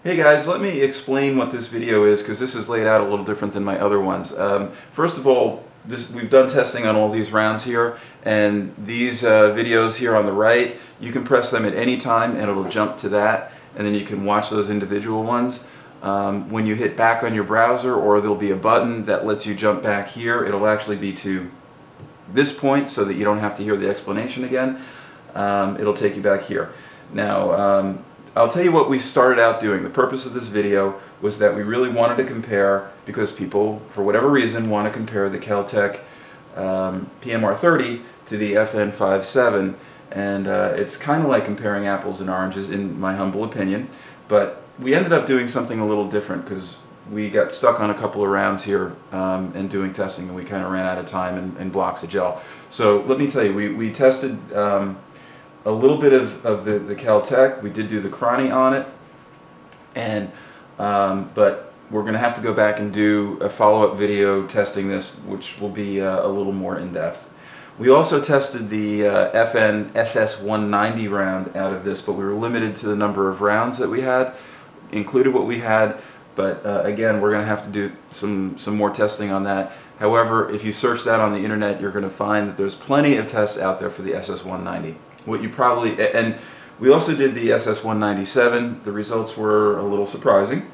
Hey guys, let me explain what this video is because this is laid out a little different than my other ones. First of all, we've done testing on all these rounds here, and these videos here on the right, you can press them at any time and it'll jump to that, and then you can watch those individual ones. When you hit back on your browser, or there'll be a button that lets you jump back here, it'll actually be to this point so that you don't have to hear the explanation again. It'll take you back here. Now, I'll tell you what we started out doing. The purpose of this video was that we really wanted to compare, because people, for whatever reason, want to compare the Kel-Tec PMR-30 to the FN Five-seveN, and it's kind of like comparing apples and oranges in my humble opinion, but we ended up doing something a little different because we got stuck on a couple of rounds here and doing testing, and we kind of ran out of time and blocks of gel. So let me tell you, we tested a little bit of the Kel-Tec. We did do the Chronny on it, and but we're going to have to go back and do a follow-up video testing this, which will be a little more in-depth. We also tested the FN SS190 round out of this, but we were limited to the number of rounds that we had, included what we had, but again, we're going to have to do some more testing on that. However, if you search that on the internet, you're going to find that there's plenty of tests out there for the SS190. What you probably, and we also did the SS197. The results were a little surprising,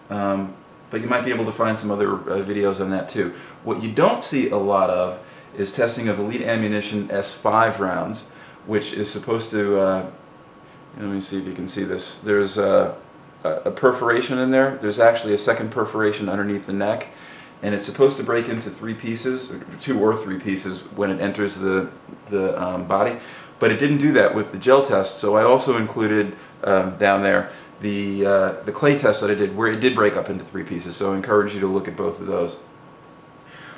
but you might be able to find some other videos on that too. What you don't see a lot of is testing of Elite Ammunition S5 rounds, which is supposed to, let me see if you can see this. There's a perforation in there. There's actually a second perforation underneath the neck, and it's supposed to break into 3 pieces, or 2 or 3 pieces when it enters the body. But it didn't do that with the gel test, so I also included down there the clay test that I did, where it did break up into 3 pieces, so I encourage you to look at both of those.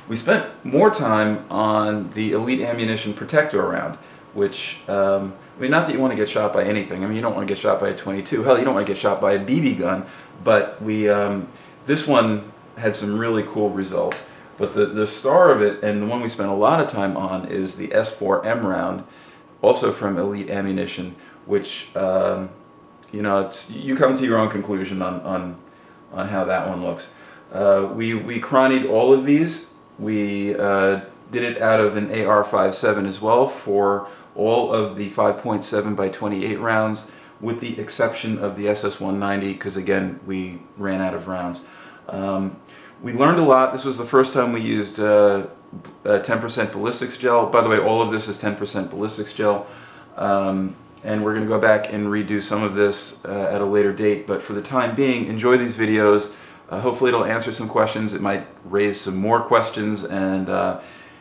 We spent more time on the Elite Ammunition Protector round, which, I mean, not that you want to get shot by anything. I mean, you don't want to get shot by a 22. Hell, you don't want to get shot by a BB gun, but this one had some really cool results. But the star of it, and the one we spent a lot of time on, is the S4M round, also from Elite Ammunition, which, you know, you come to your own conclusion on how that one looks. We chronied all of these. We did it out of an AR-57 as well for all of the 5.7 by 28 rounds, with the exception of the SS190, because again, we ran out of rounds. We learned a lot. This was the first time we used 10% ballistics gel. By the way, all of this is 10% ballistics gel, and we're going to go back and redo some of this at a later date, but for the time being, enjoy these videos. Hopefully it'll answer some questions. It might raise some more questions, and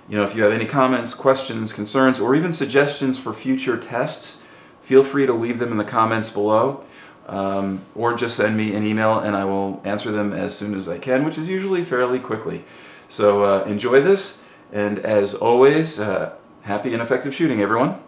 you know, if you have any comments, questions, concerns, or even suggestions for future tests, feel free to leave them in the comments below, or just send me an email and I will answer them as soon as I can, which is usually fairly quickly. So enjoy this, and as always, happy and effective shooting, everyone.